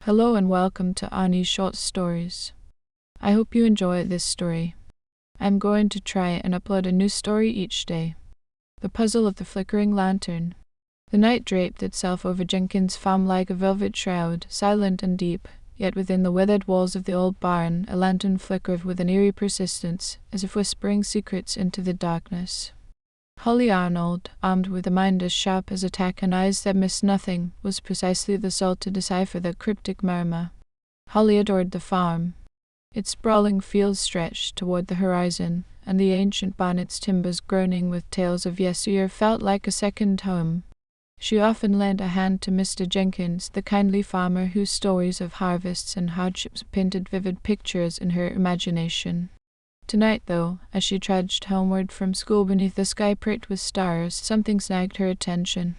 Hello and welcome to Annie's Short Stories. I hope you enjoy this story. I'm going to try and upload a new story each day. The Puzzle of the Flickering Lantern. The night draped itself over Jenkins' farm like a velvet shroud, silent and deep, yet within the weathered walls of the old barn a lantern flickered with an eerie persistence, as if whispering secrets into the darkness. Holly Arnold, armed with a mind as sharp as a tack and eyes that missed nothing, was precisely the soul to decipher that cryptic murmur. Holly adored the farm. Its sprawling fields stretched toward the horizon, and the ancient barnet's timbers groaning with tales of yesteryear felt like a second home. She often lent a hand to Mr. Jenkins, the kindly farmer whose stories of harvests and hardships painted vivid pictures in her imagination. Tonight, though, as she trudged homeward from school beneath the sky pricked with stars, something snagged her attention.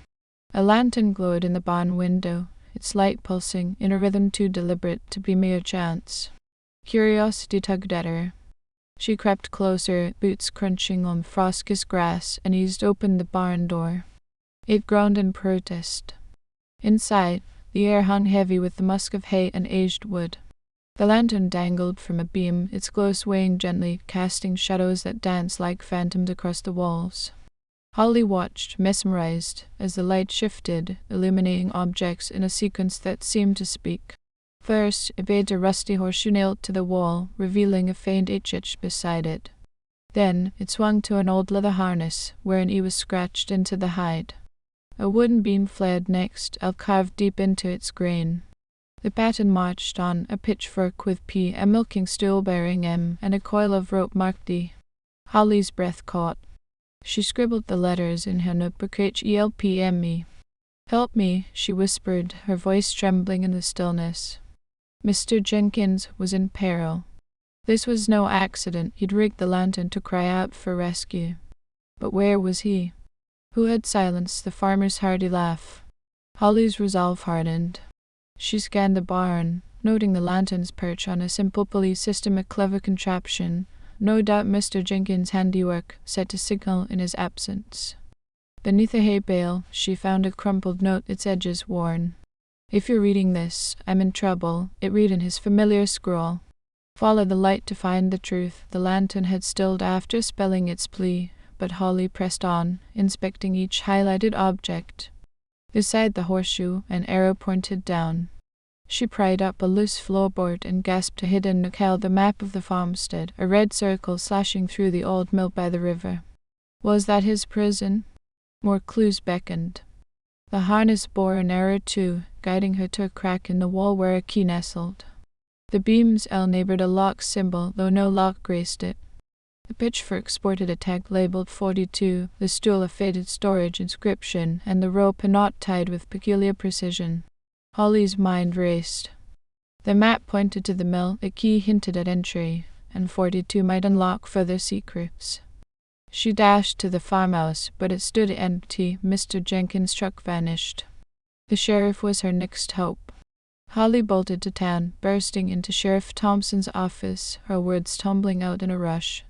A lantern glowed in the barn window, its light pulsing in a rhythm too deliberate to be mere chance. Curiosity tugged at her. She crept closer, boots crunching on frost-kissed grass, and eased open the barn door. It groaned in protest. Inside, the air hung heavy with the musk of hay and aged wood. The lantern dangled from a beam, its glow swaying gently, casting shadows that danced like phantoms across the walls. Holly watched, mesmerized, as the light shifted, illuminating objects in a sequence that seemed to speak. First, it bathed a rusty horseshoe nailed to the wall, revealing a faint itch beside it. Then, it swung to an old leather harness, where an E was scratched into the hide. A wooden beam flared next, carved deep into its grain. The pattern marched on, a pitchfork with P, a milking stool bearing M, and a coil of rope marked D. Holly's breath caught. She scribbled the letters in her notebook HELPME. "Help me," she whispered, her voice trembling in the stillness. Mr. Jenkins was in peril. This was no accident. He'd rigged the lantern to cry out for rescue. But where was he? Who had silenced the farmer's hearty laugh? Holly's resolve hardened. She scanned the barn, noting the lantern's perch on a simple pulley system, a clever contraption, no doubt Mr. Jenkins' handiwork, set to signal in his absence. Beneath a hay bale, she found a crumpled note, its edges worn. "If you're reading this, I'm in trouble," it read in his familiar scrawl. "Follow the light to find the truth." The lantern had stilled after spelling its plea, but Holly pressed on, inspecting each highlighted object. Beside the horseshoe, an arrow pointed down. She pried up a loose floorboard and gasped a hidden nook held the map of the farmstead, a red circle slashing through the old mill by the river. Was that his prison? More clues beckoned. The harness bore an arrow too, guiding her to a crack in the wall where a key nestled. The beam's L neighbored a lock symbol, though no lock graced it. The pitchfork sported a tag labeled 42, the stool a faded storage inscription, and the rope a knot tied with peculiar precision. Holly's mind raced. The map pointed to the mill, a key hinted at entry, and 42 might unlock further secrets. She dashed to the farmhouse, but it stood empty. Mr. Jenkins' truck vanished. The sheriff was her next hope. Holly bolted to town, bursting into Sheriff Thompson's office, her words tumbling out in a rush.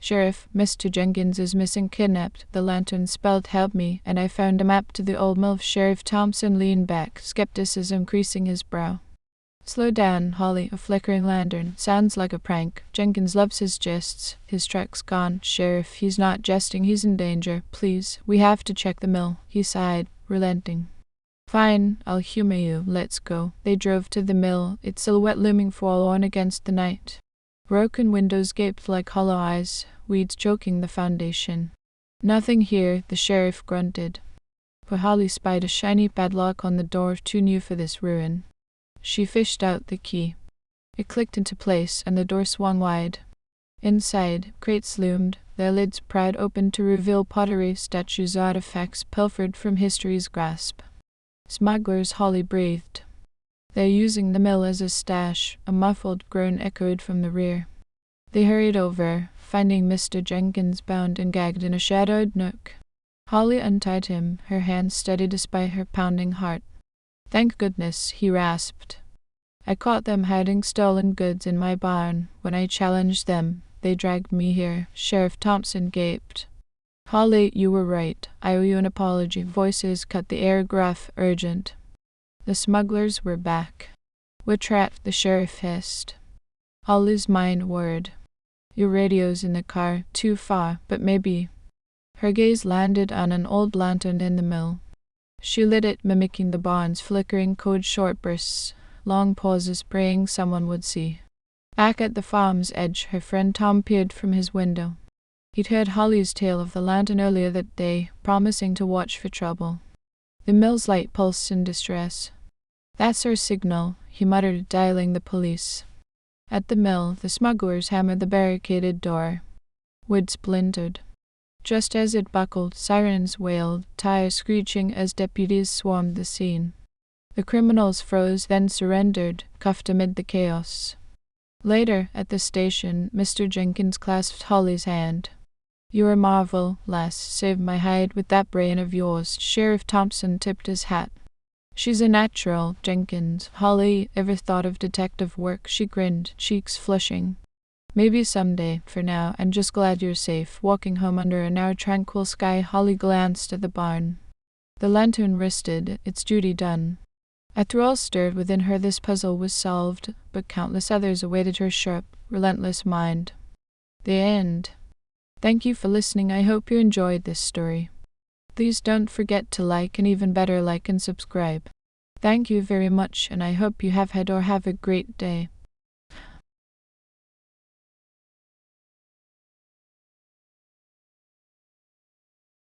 "Sheriff, Mr. Jenkins is missing, kidnapped." The lantern spelled "help me," and I found a map to the old mill. Sheriff Thompson leaned back, skepticism creasing his brow. "Slow down, Holly. A flickering lantern. Sounds like a prank. Jenkins loves his jests. His truck's gone. Sheriff, he's not jesting. He's in danger. Please, we have to check the mill." He sighed, relenting. "Fine, I'll humor you. Let's go." They drove to the mill, its silhouette looming forlorn against the night. Broken windows gaped like hollow eyes, weeds choking the foundation. "Nothing here," the sheriff grunted. For Holly spied a shiny padlock on the door, too new for this ruin. She fished out the key. It clicked into place, and the door swung wide. Inside, crates loomed, their lids pried open to reveal pottery, statues, artifacts pilfered from history's grasp. "Smugglers," Holly breathed. "They're using the mill as a stash," a muffled groan echoed from the rear. They hurried over, finding Mr. Jenkins bound and gagged in a shadowed nook. Holly untied him, her hands steady despite her pounding heart. "Thank goodness," he rasped. "I caught them hiding stolen goods in my barn. When I challenged them, they dragged me here." Sheriff Thompson gaped. "Holly, you were right. I owe you an apology." Voices cut the air, gruff, urgent. The smugglers were back. Rat, the sheriff hissed. Holly's mind whirred. Your radio's in the car, too far, but maybe. Her gaze landed on an old lantern in the mill. She lit it, mimicking the barn's flickering code short bursts, long pauses praying someone would see. Back at the farm's edge, her friend Tom peered from his window. He'd heard Holly's tale of the lantern earlier that day, promising to watch for trouble. The mill's light pulsed in distress. That's our signal, he muttered, dialing the police. At the mill, the smugglers hammered the barricaded door. Wood splintered. Just as it buckled, sirens wailed, tires screeching as deputies swarmed the scene. The criminals froze, then surrendered, cuffed amid the chaos. Later, at the station, Mr. Jenkins clasped Holly's hand. You're a marvel, lass, saved my hide with that brain of yours. Sheriff Thompson tipped his hat. She's a natural, Jenkins. Holly ever thought of detective work? She grinned, cheeks flushing. Maybe someday. For now, I'm just glad you're safe. Walking home under a now tranquil sky, Holly glanced at the barn. The lantern rested, its duty done. A thrill stirred within her. This puzzle was solved, but countless others awaited her sharp, relentless mind. The end. Thank you for listening. I hope you enjoyed this story. Please don't forget to like, and even better, like and subscribe. Thank you very much, and I hope you have had or have a great day.